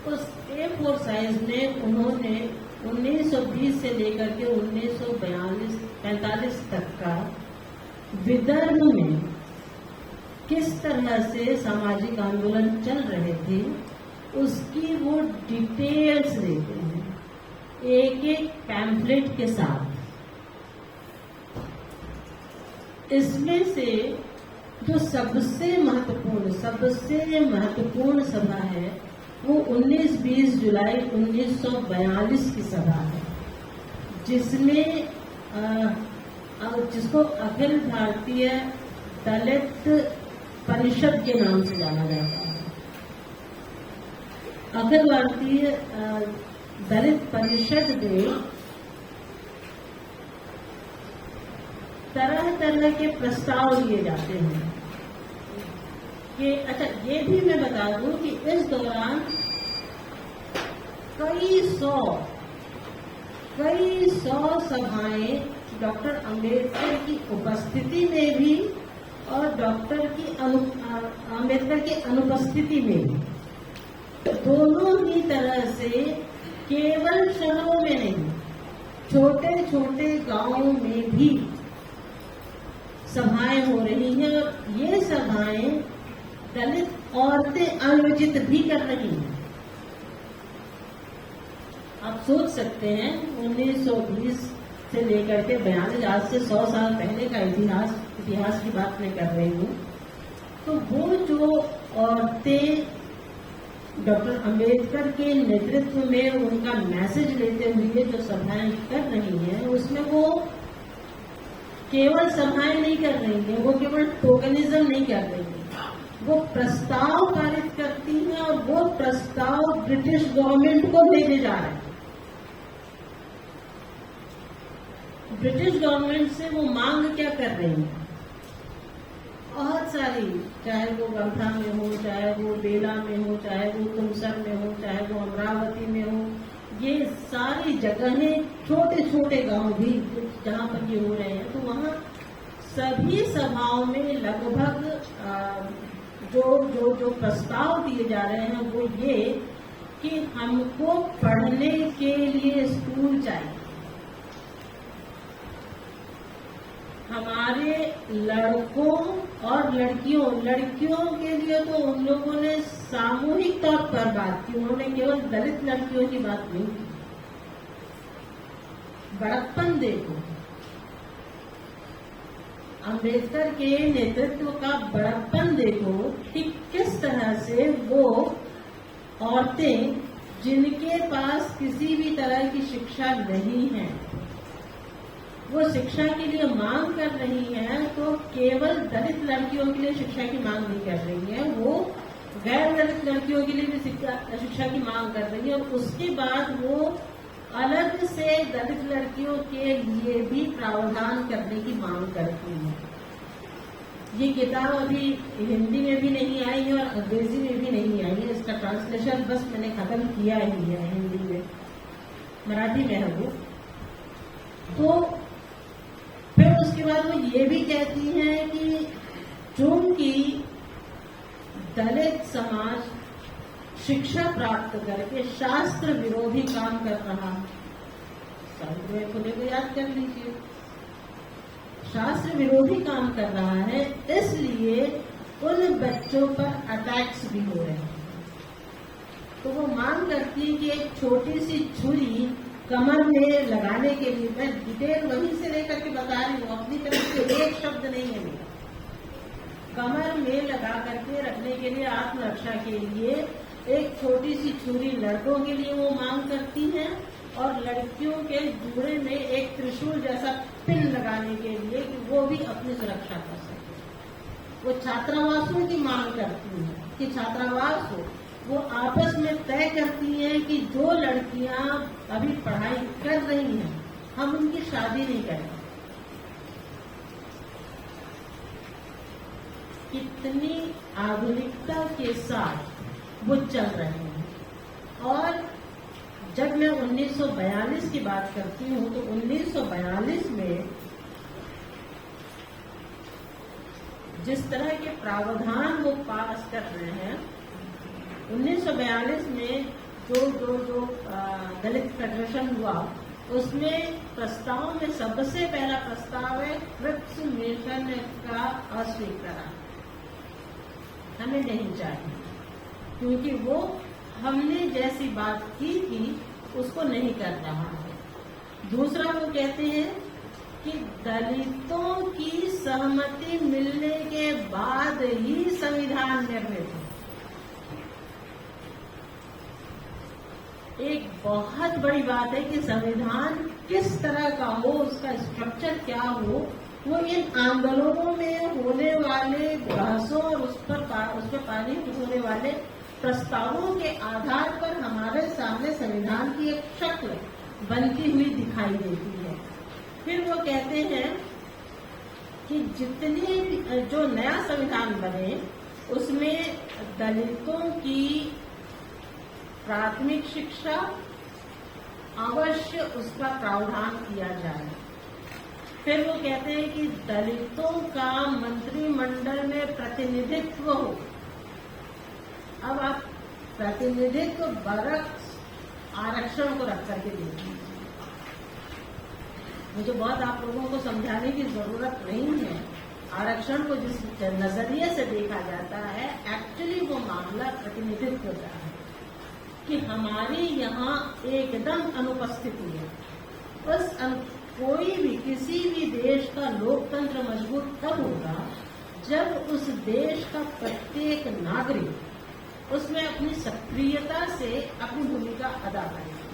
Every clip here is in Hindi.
उस A4 साइज में उन्होंने 1920 से लेकर के 1945 तक का विदर्भ में किस तरह से सामाजिक आंदोलन चल रहे थे उसकी वो डिटेल्स देते हैं, एक एक पैम्फलेट के साथ। इसमें से जो सबसे महत्वपूर्ण सभा है वो 19-20 जुलाई 1942 की सभा है, जिसको अखिल भारतीय दलित परिषद के नाम से जाना जाता है। अखिल भारतीय दलित परिषद में तरह तरह के प्रस्ताव लिए जाते हैं कि अच्छा, ये भी मैं बता दूं कि इस दौरान कई सौ सभाएं डॉक्टर अंबेडकर की उपस्थिति में भी और अंबेडकर की अनुपस्थिति में भी, दोनों ही तरह से केवल शहरों में नहीं, छोटे छोटे गांवों में भी सभाएं हो रही हैं। और ये सभाएं दलित औरतें आयोजित भी कर रही हैं। आप सोच सकते हैं 1920 से लेकर के 42, आज से 100 साल पहले का इतिहास की बात मैं कर रही हूँ। तो वो जो औरतें डॉक्टर अंबेडकर के नेतृत्व में उनका मैसेज लेते हुए जो सभाएं कर रही हैं, उसमें वो केवल सभाएं नहीं कर रही हैं, वो केवल टोकनिज्म नहीं कर रही हैं, वो प्रस्ताव पारित करती हैं और वो प्रस्ताव ब्रिटिश गवर्नमेंट को भेजे जा रहे हैं। ब्रिटिश गवर्नमेंट से वो मांग क्या कर रही है? बहुत सारी, चाहे वो वर्धा में हो, चाहे वो बेला में हो, चाहे वो तुमसर में हो, चाहे वो अमरावती में हो, ये सारी जगहें, छोटे छोटे गांव भी जहाँ पर ये हो रहे हैं, तो वहाँ सभी सभाओं में लगभग जो प्रस्ताव दिए जा रहे हैं वो ये कि हमको पढ़ने के लिए स्कूल चाहिए, हमारे लड़कों और लड़कियों के लिए तो उन लोगों ने सामूहिक तौर पर बात की, उन्होंने केवल दलित लड़कियों की बात नहीं की। बड़प्पन देखो, अंबेडकर के नेतृत्व का बड़प्पन देखो कि किस तरह से वो औरतें जिनके पास किसी भी तरह की शिक्षा नहीं है, वो शिक्षा के लिए मांग कर रही हैं, तो केवल दलित लड़कियों के लिए शिक्षा की मांग नहीं कर रही है, वो गैर दलित लड़कियों के लिए भी शिक्षा की मांग कर रही है। और उसके बाद वो अलग से दलित लड़कियों के लिए भी प्रावधान करने की मांग करती है। ये किताब अभी हिंदी में भी नहीं आई है और अंग्रेजी में भी नहीं आई है, इसका ट्रांसलेशन बस मैंने खत्म किया ही है, हिंदी में, मराठी में है वो। तो फिर उसके बाद वो ये भी कहती हैं कि चूंकि दलित समाज शिक्षा प्राप्त करके शास्त्र विरोधी काम कर रहा है, सावित्रीबाई फुले को याद कर लीजिए, शास्त्र विरोधी काम कर रहा है, इसलिए उन बच्चों पर अटैक्स भी हो रहे हैं। तो वो मांग करती है कि एक छोटी सी छुरी कमर में लगाने के लिए, मैं डिटेल वहीं से लेकर के बता रही हूँ, अपनी तरफ से एक शब्द नहीं है मेरा, कमर में लगा करके रखने के लिए, आत्मरक्षा के लिए एक छोटी सी छुरी लड़कों के लिए वो मांग करती हैं, और लड़कियों के जूड़े में एक त्रिशूल जैसा पिन लगाने के लिए कि वो भी अपनी सुरक्षा कर सके। वो छात्रावासों की मांग करती हैं कि छात्रावास हो, वो आपस में तय करती हैं कि जो लड़कियां अभी पढ़ाई कर रही हैं हम उनकी शादी नहीं करेंगे। कितनी आधुनिकता के साथ वो चल रहे हैं। और जब मैं 1942 की बात करती हूँ तो 1942 में जिस तरह के प्रावधान वो पास कर रहे हैं, 1942 में जो दलित फेडरेशन हुआ, उसमें प्रस्ताव में सबसे पहला प्रस्ताव है क्रिप्स मिशन का अस्वीकरण। हमें नहीं चाहिए, क्योंकि वो हमने जैसी बात की थी उसको नहीं कर रहा है। दूसरा वो कहते हैं कि दलितों की सहमति मिलने के बाद ही संविधान निर्मित हो। एक बहुत बड़ी बात है कि संविधान किस तरह का हो, उसका स्ट्रक्चर क्या हो, वो इन आंदोलनों में होने वाले बहसों और उस पर पारित होने वाले प्रस्तावों के आधार पर हमारे सामने संविधान की एक शक्ल बनती हुई दिखाई देती है। फिर वो कहते हैं कि जितनी जो नया संविधान बने उसमें दलितों की प्राथमिक शिक्षा अवश्य उसका प्रावधान किया जाए। फिर वो कहते हैं कि दलितों का मंत्रिमंडल में प्रतिनिधित्व हो। अब आप प्रतिनिधित्व वर्ग आरक्षण को रख करके देखिए। मुझे बहुत आप लोगों को समझाने की जरूरत नहीं है। आरक्षण को जिस नजरिए से देखा जाता है, एक्चुअली वो मामला प्रतिनिधित्व का है कि हमारी यहाँ एकदम अनुपस्थिति है। बस कोई भी किसी भी देश का लोकतंत्र मजबूत तब होगा जब उस देश का प्रत्येक नागरिक उसमें अपनी सक्रियता से अपनी भूमिका अदा करेगा।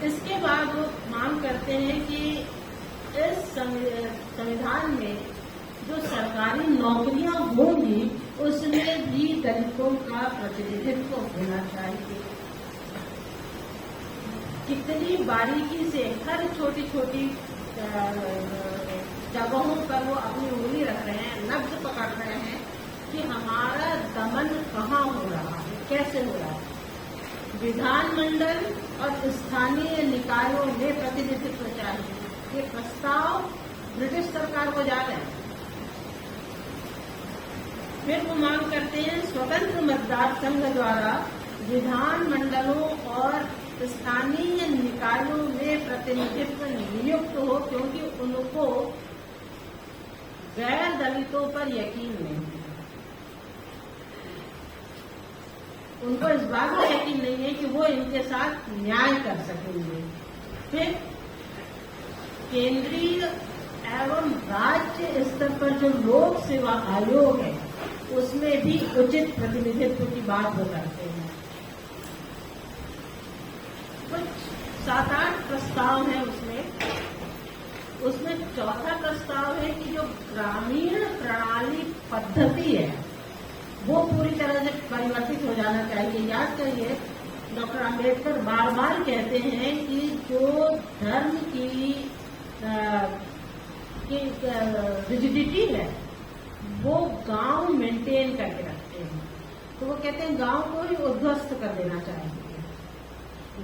इसके बाद वो मांग करते हैं कि इस संविधान में जो सरकारी नौकरियां होंगी उसमें भी दलितों का प्रतिनिधित्व होना चाहिए। कितनी बारीकी से हर छोटी छोटी जगहों पर वो अपनी उंगली रख रहे हैं, नब्ज पकड़ रहे हैं कि हमारा दमन कहाँ हो रहा है, कैसे हो रहा है। विधानमंडल और स्थानीय निकायों में प्रतिनिधित्व चाहिए। ये प्रस्ताव ब्रिटिश सरकार को जा रहे हैं। फिर वो मांग करते हैं स्वतंत्र मतदार संघ द्वारा विधानमंडलों और स्थानीय निकायों में प्रतिनिधित्व नियुक्त हो, क्योंकि उनको गैर दलितों पर यकीन नहीं है। उनको इस बात का यकीन नहीं है कि वो इनके साथ न्याय कर सकेंगे। फिर केंद्रीय एवं राज्य स्तर पर जो लोक सेवा आयोग है उसमें भी उचित प्रतिनिधित्व की बात वो करते हैं। कुछ 7-8 प्रस्ताव है उसमें चौथा प्रस्ताव है कि जो ग्रामीण प्रणाली पद्धति है वो पूरी तरह से परिवर्तित हो जाना चाहिए। याद करिए, डॉक्टर आम्बेडकर बार बार कहते हैं कि जो धर्म की रिजिडिटी है वो गांव मेंटेन करके रखते हैं। तो वो कहते हैं गांव को ही उद्ध्वस्त कर देना चाहिए,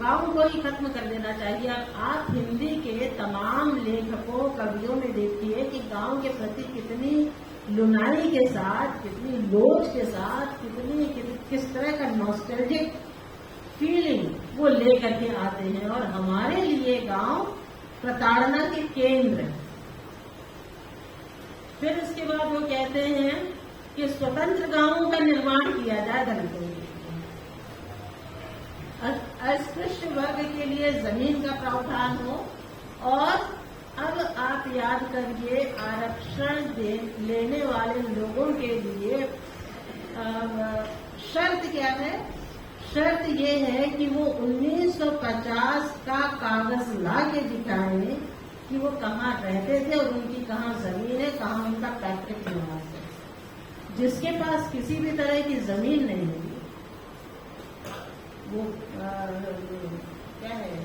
गांव को ही खत्म कर देना चाहिए। आप हिंदी के तमाम लेखकों कवियों में देखिए कि गांव के प्रति कितनी लुनाई के साथ, कितनी लोच के साथ, किस तरह का नॉस्टैल्जिक फीलिंग वो लेकर के आते हैं। और हमारे लिए गांव प्रताड़ना के केंद्र। फिर इसके बाद वो कहते हैं कि स्वतंत्र गांवों का निर्माण किया जाए दलितों के लिए। अस्पृश्य वर्ग के लिए जमीन का प्रावधान हो। और अब आप याद करिए, आरक्षण लेने वाले लोगों के लिए शर्त क्या है? शर्त ये है कि वो 1950 का कागज ला के दिखाएं कि वो कहाँ रहते थे और उनकी कहाँ जमीन है, कहाँ उनका पैतृक निवास है। जिसके पास किसी भी तरह की जमीन नहीं है वो क्या है,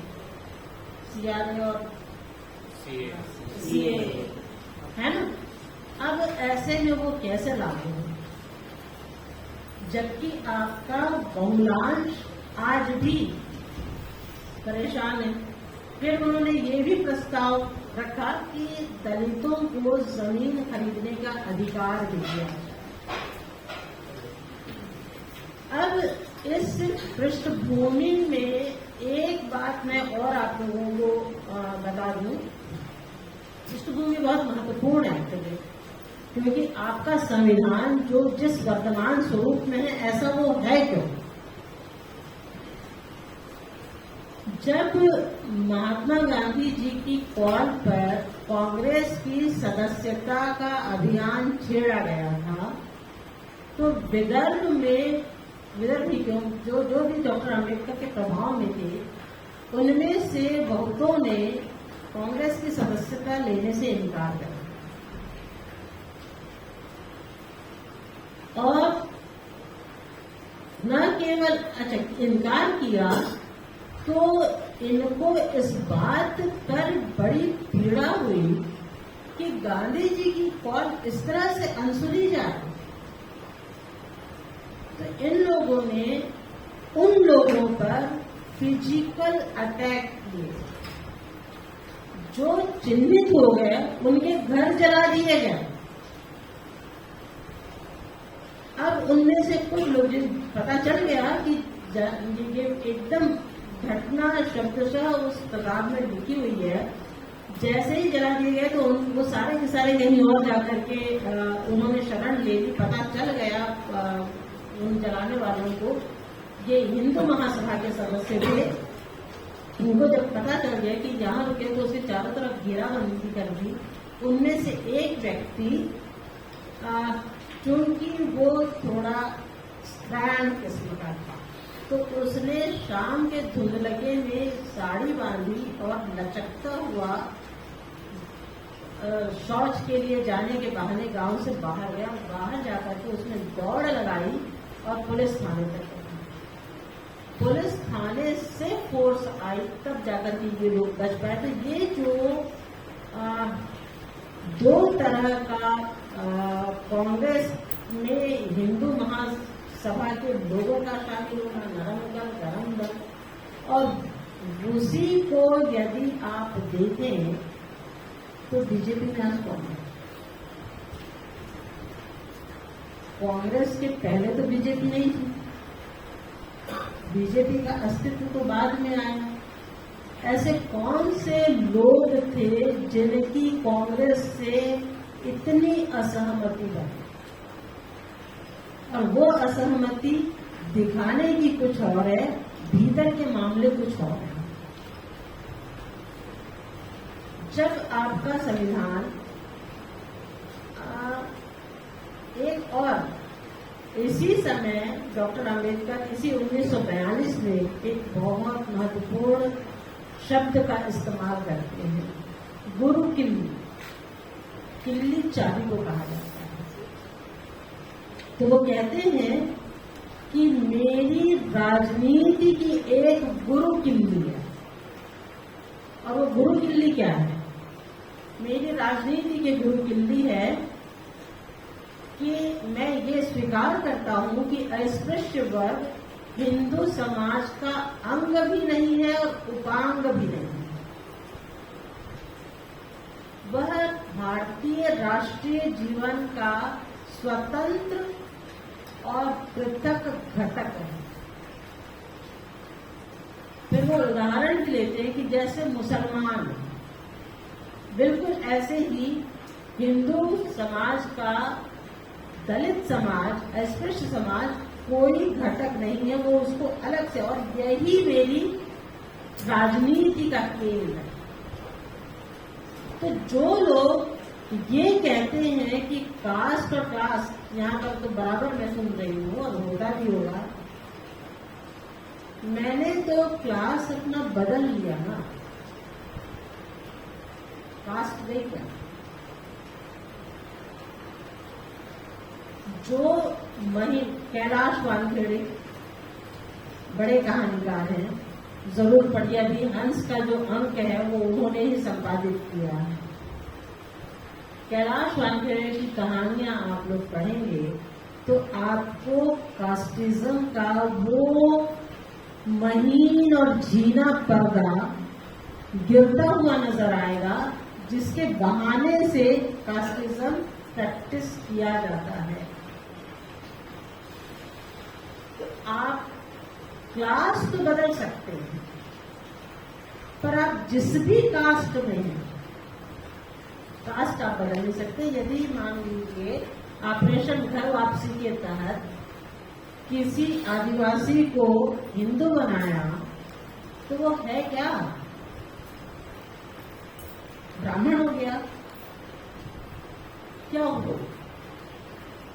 सीआरए और सीए है ना। अब ऐसे में वो कैसे लागू हो, जबकि आपका बहुलांश आज भी परेशान है। फिर उन्होंने ये भी प्रस्ताव रखा कि दलितों को जमीन खरीदने का अधिकार दिया जाए। अब इस पृष्ठभूमि में एक बात मैं और आप लोगों को बता दूं। पृष्ठभूमि बहुत महत्वपूर्ण है एक्चुअली, क्योंकि आपका संविधान जो जिस वर्तमान स्वरूप में है, ऐसा वो है क्यों? जब महात्मा गांधी जी की कॉल पर कांग्रेस की सदस्यता का अभियान छेड़ा गया था, तो विदर्भ ही क्यों, जो भी डॉक्टर अम्बेडकर के प्रभाव में थे, उनमें से बहुतों ने कांग्रेस की सदस्यता लेने से इनकार कर और न केवल इनकार किया, तो इनको इस बात पर बड़ी पीड़ा हुई कि गांधी जी की कॉल इस तरह से अनसुनी जाए। तो इन लोगों ने उन लोगों पर फिजिकल अटैक किए, जो चिन्हित हो गए, उनके घर जला दिए गए। अब उनमें से कुछ लोग, पता चल गया कि ये एकदम घटना शब्दशः उस किताब में लिखी हुई है, जैसे ही जला दिए गए तो वो सारे के सारे कहीं और जाकर के उन्होंने शरण ले ली। पता चल गया उन जलाने वालों को, ये हिंदू महासभा के सदस्य थे। उनको जब पता चल गया कि यहाँ रुके तो उसे चारों तरफ घेराबंदी कर दी। उनमें से एक व्यक्ति, क्योंकि वो थोड़ा स्ट्रैंड किस्म का था, तो उसने शाम के धुंधलके में साड़ी बांधी और लचकता हुआ शौच के लिए जाने के बहाने गांव से बाहर गया। बाहर जाकर के उसने दौड़ लगाई और पुलिस थाने तक पहुंची। पुलिस थाने से फोर्स आई, तब जाकर के ये लोग बच पाए। तो ये जो दो तरह का कांग्रेस में हिंदू महासभा के लोगों का शामिल होना, नरम दल, गरम दल, और उसी को यदि आप देखें तो बीजेपी में आज कौन है? कांग्रेस के पहले तो बीजेपी नहीं थी, बीजेपी का अस्तित्व तो बाद में आया। ऐसे कौन से लोग थे जिनकी कांग्रेस से इतनी असहमति बनी, और वो असहमति दिखाने की कुछ और है, भीतर के मामले कुछ और है। जब आपका संविधान एक और इसी समय डॉक्टर अम्बेडकर इसी 1942 में एक बहुत महत्वपूर्ण शब्द का इस्तेमाल करते हैं, गुरु किल्ली। किल्ली चाबी को कहा जाता है। तो वो कहते हैं कि मेरी राजनीति की एक गुरु किल्ली है। और वो गुरु किल्ली क्या है? मेरी राजनीति की गुरु किल्ली है कि मैं ये स्वीकार करता हूं कि अस्पृश्य वर्ग हिंदू समाज का अंग भी नहीं है और उपांग भी नहीं है। वह भारतीय राष्ट्रीय जीवन का स्वतंत्र और पृथक घटक है। फिर वो उदाहरण भी लेते हैं कि जैसे मुसलमान, बिल्कुल ऐसे ही हिंदू समाज का दलित समाज, अस्पृश्य समाज कोई घटक नहीं है, वो उसको अलग से, और यही मेरी राजनीति का केंद्र है। तो जो लोग ये कहते हैं कि कास्ट और क्लास, यहाँ पर तो बराबर मैं सुन रही हूँ और होता भी होगा, मैंने तो क्लास अपना बदल लिया ना, कास्ट नहीं क्या। जो कैलाश वानखेड़े बड़े कहानीकार हैं, जरूर पढ़िए। अभी हंस का जो अंक है वो उन्होंने ही संपादित किया है। कैलाश वानखेड़े की कहानियां आप लोग पढ़ेंगे तो आपको कास्टिज्म का वो महीन और झीना पर्दा गिरता हुआ नजर आएगा, जिसके बहाने से कास्टिज्म प्रैक्टिस किया जाता है। तो आप क्लास तो बदल सकते हैं, पर आप जिस भी कास्ट में हैं, कास्ट आप बदल नहीं सकते। यदि मान लीजिए ऑपरेशन घर वापसी के तहत किसी आदिवासी को हिंदू बनाया, तो वो है क्या? ब्राह्मण हो गया, क्या हो?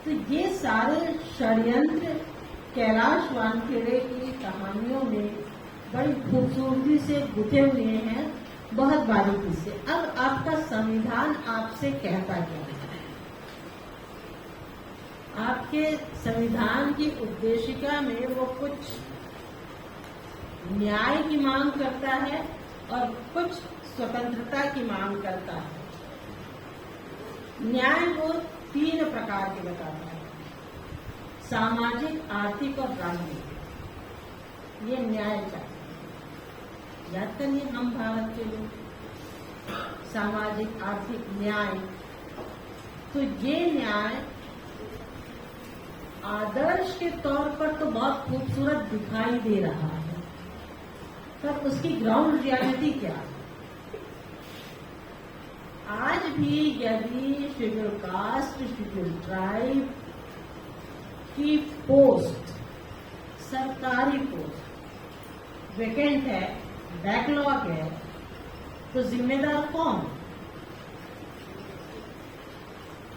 तो ये सारे षड्यंत्र कैलाश वानखेड़े की कहानियों में बड़ी खूबसूरती से गुथे हुए हैं, बहुत बारीकी से। अब आपका संविधान आपसे कहता क्या है? आपके संविधान की उद्देशिका में वो कुछ न्याय की मांग करता है और कुछ स्वतंत्रता की मांग करता है। न्याय वो 3 प्रकार के बताता है, सामाजिक, आर्थिक और राजनीतिक। ये न्याय चाहिए, याद करिए हम भारत के लोग। सामाजिक, आर्थिक, न्याय। तो ये न्याय आदर्श के तौर पर तो बहुत खूबसूरत दिखाई दे रहा है, पर उसकी ग्राउंड रियलिटी क्या है? आज भी यदि शेड्यूल कास्ट, शेड्यूल ट्राइब की पोस्ट, सरकारी पोस्ट वैकेंट है, बैकलॉग है, तो जिम्मेदार कौन?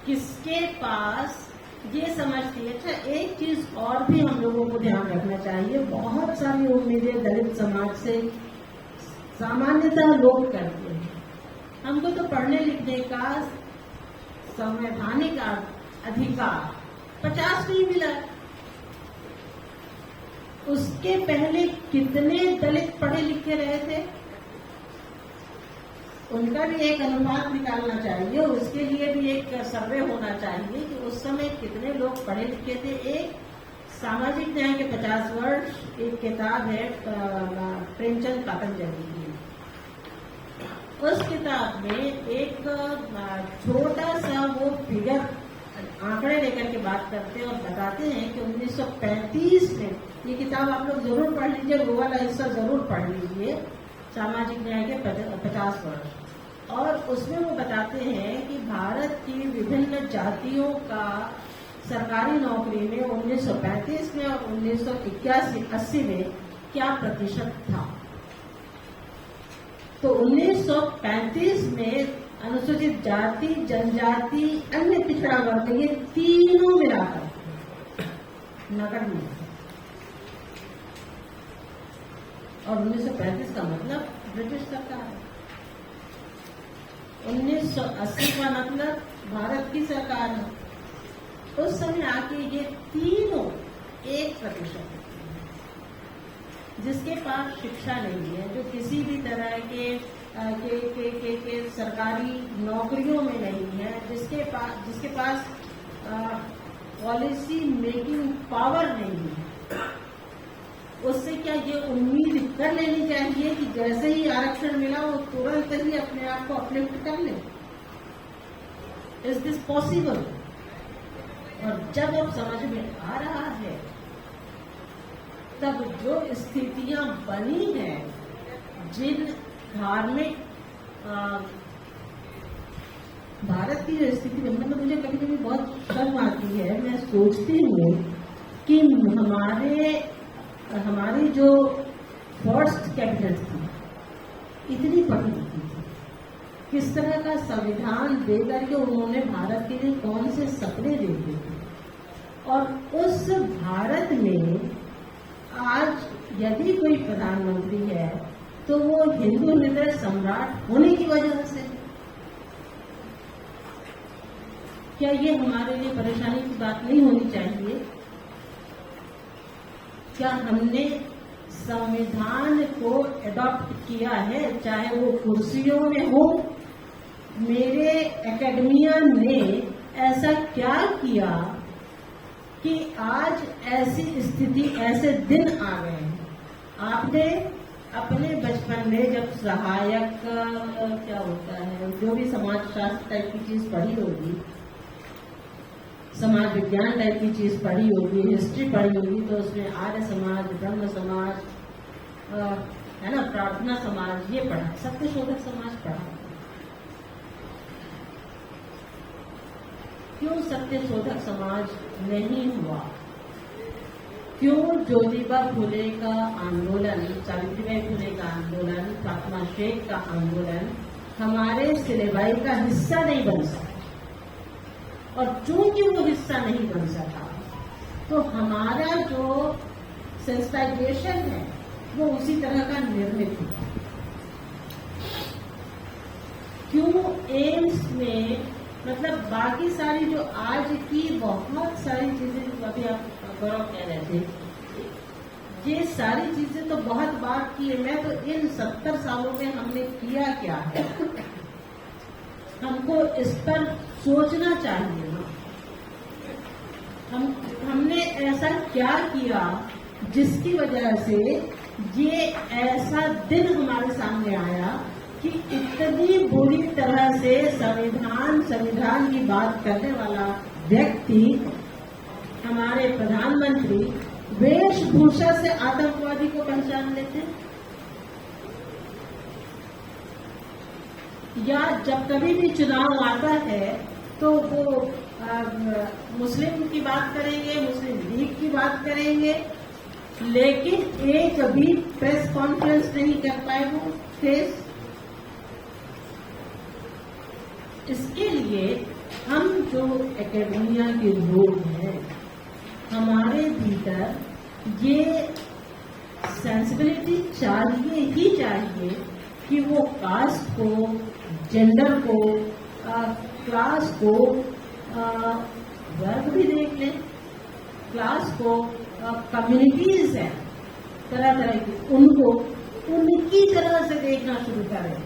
किसके पास? ये समझती है। अच्छा, एक चीज और भी हम लोगों को ध्यान रखना चाहिए। बहुत सारी उम्मीदें दलित समाज से सामान्यतः लोग करते हैं। हमको तो पढ़ने लिखने का संवैधानिक अधिकार 50 नहीं मिला। उसके पहले कितने दलित पढ़े लिखे रहे थे? उनका भी एक अनुपात निकालना चाहिए, और उसके लिए भी एक सर्वे होना चाहिए कि उस समय कितने लोग पढ़े लिखे थे। एक सामाजिक न्याय के 50 वर्ष, एक किताब है प्रेमचंद पतंजलि की। उस किताब में एक छोटा सा वो फिगर, आंकड़े लेकर के बात करते हैं और बताते हैं कि 1935 में, ये किताब आप लोग जरूर पढ़ लीजिए, वो वाला हिस्सा जरूर पढ़ लीजिए, सामाजिक न्याय के 50 वर्ष। और उसमें वो बताते हैं कि भारत की विभिन्न जातियों का सरकारी नौकरी में 1935 में और 1981-80 में क्या प्रतिशत था। तो 1935 में अनुसूचित जाति, जनजाति, अन्य पिछड़ा वर्ग, ये तीनों मिलाकर नगर में, और 1935 का मतलब ब्रिटिश सरकार है। 1980 का मतलब भारत की सरकार है। उस समय आके ये तीनों 1%, जिसके पास शिक्षा नहीं है, जो किसी भी तरह के सरकारी नौकरियों में नहीं है, जिसके पास पॉलिसी मेकिंग पावर नहीं है, उससे क्या ये उम्मीद कर लेनी चाहिए कि जैसे ही आरक्षण मिला वो तुरंत ही अपने आप को अपलिफ्ट कर ले? Is this possible? और जब अब समझ में आ रहा है, तब जो स्थितियां बनी हैं, जिन धार्मिक भारत की जो स्थिति बनने में, मुझे कभी कभी बहुत शर्म आती है। मैं सोचती हूँ कि हमारी जो फर्स्ट कैपिटल थी, इतनी पढ़ी लिखी थी, किस तरह का संविधान दे करके उन्होंने भारत के लिए कौन से सपने देखे थे। और उस भारत में आज यदि कोई प्रधानमंत्री है तो वो हिंदू हृदय सम्राट होने की वजह से। क्या ये हमारे लिए परेशानी की बात नहीं होनी चाहिए? क्या हमने संविधान को एडॉप्ट किया है, चाहे वो कुर्सियों में हो? मेरे एकेडमिया ने ऐसा क्या किया कि आज ऐसी स्थिति, ऐसे दिन आ गए हैं? आपने अपने बचपन में जब सहायक क्या होता है, जो भी समाजशास्त्र टाइप की चीज पढ़ी होगी, समाज विज्ञान टाइप की चीज पढ़ी होगी, हिस्ट्री पढ़ी होगी, तो उसमें आर्य समाज, ब्रह्म समाज, है ना, प्रार्थना समाज, ये पढ़ा, सत्यशोधक समाज पढ़ा। क्यों सत्यशोधक समाज नहीं हुआ? क्यों ज्योतिबा फुले का आंदोलन, सावित्रीबाई फुले का आंदोलन, फातिमा शेख का आंदोलन हमारे सिलेबाई का हिस्सा नहीं बन सका? और चूंकि वो हिस्सा नहीं बन सका, तो हमारा जो सेंसिटाइजेशन है वो उसी तरह का निर्मित हुआ। क्यों एम्स में, मतलब बाकी सारी जो आज की बहुत सारी चीजें, अभी आप गौरव कह रहे थे, ये सारी चीजें तो बहुत बात की है। मैं तो इन 70 सालों में हमने किया क्या है, हमको इस पर सोचना चाहिए ना। हमने ऐसा क्या किया जिसकी वजह से ये ऐसा दिन हमारे सामने आया कि इतनी बुरी तरह से संविधान की बात करने वाला व्यक्ति, हमारे प्रधानमंत्री, वेशभूषा से आतंकवादी को पहचान लेते हैं। या जब कभी भी चुनाव आता है तो वो मुस्लिम की बात करेंगे, मुस्लिम लीग की बात करेंगे, लेकिन एक अभी प्रेस कॉन्फ्रेंस नहीं कर पाए वो फेस। इसके लिए हम जो एकेडमिया के लोग हैं, हमारे भीतर ये सेंसिबिलिटी चाहिए ही चाहिए कि वो कास्ट को, जेंडर को, क्लास को, वर्ग भी देख लें, क्लास को, कम्युनिटीज हैं तरह तरह की, उनको उनकी तरह से देखना शुरू करें।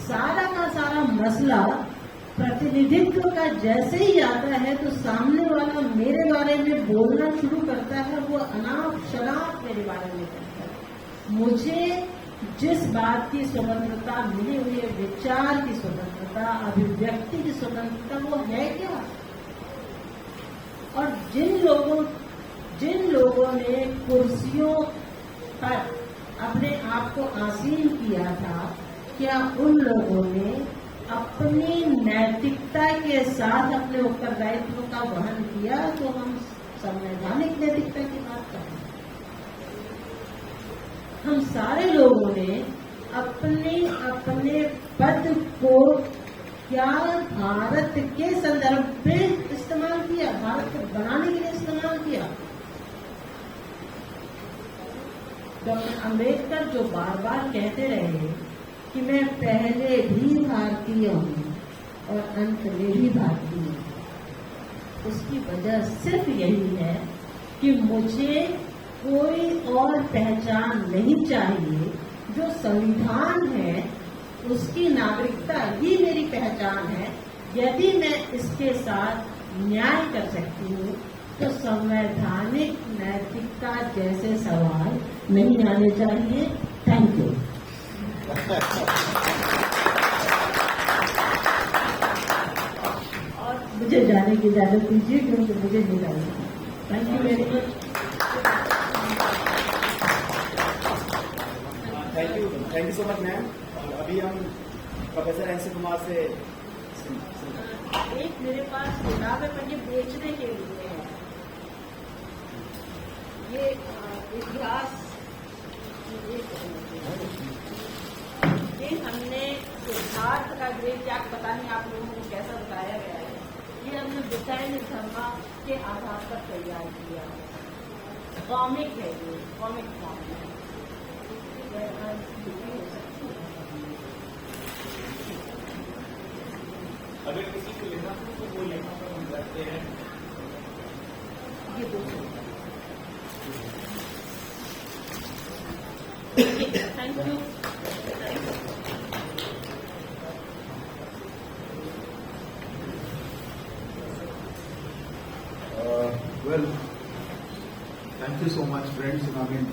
सारा का सारा मसला प्रतिनिधित्व का जैसे ही आता है तो सामने वाला मेरे बारे में बोलना शुरू करता है, वो अनाप शनाप मेरे बारे में करता है। मुझे जिस बात की स्वतंत्रता मिली हुई है, विचार की स्वतंत्रता, अभिव्यक्ति की स्वतंत्रता, वो है क्या? और जिन लोगों ने कुर्सियों पर अपने आप को आसीन किया था, क्या उन लोगों ने अपनी नैतिकता के साथ अपने उत्तरदायित्व का वहन किया? तो हम संवैधानिक नैतिकता की बात कर रहे हैं। हम सारे लोगों ने अपने पद को क्या भारत के संदर्भ में इस्तेमाल किया, भारत को बनाने के लिए इस्तेमाल किया। डॉक्टर अम्बेडकर जो बार बार कहते रहे कि मैं पहले भी भारतीय हूँ और अंत में भी भारतीय हूँ, उसकी वजह सिर्फ यही है कि मुझे कोई और पहचान नहीं चाहिए। जो संविधान है उसकी नागरिकता ही मेरी पहचान है। यदि मैं इसके साथ न्याय कर सकती हूँ तो संवैधानिक नैतिकता जैसे सवाल नहीं आने चाहिए। Thank you. और मुझे जाने की इजाजत दीजिए क्योंकि मुझे नींद आई है। Thank you very much. Thank you so much ma'am. अभी हम प्रोफेसर एन सी कुमार से एक मेरे पास किताब है पर ये बेचने के लिए है। ये इतिहास, ये हमने सिद्धार्थ का ग्रेट त्याग, पता नहीं आप लोगों को कैसा बताया गया है, ये हमने बुद्धायन धर्मा के आधार पर तैयार किया। कॉमिक है, ये कॉमिक फॉर्म है। अगर किसी को लेना हो तो वो लेना पर हम करते हैं। ये दो thank you. Well, thank you so much, friends. I mean,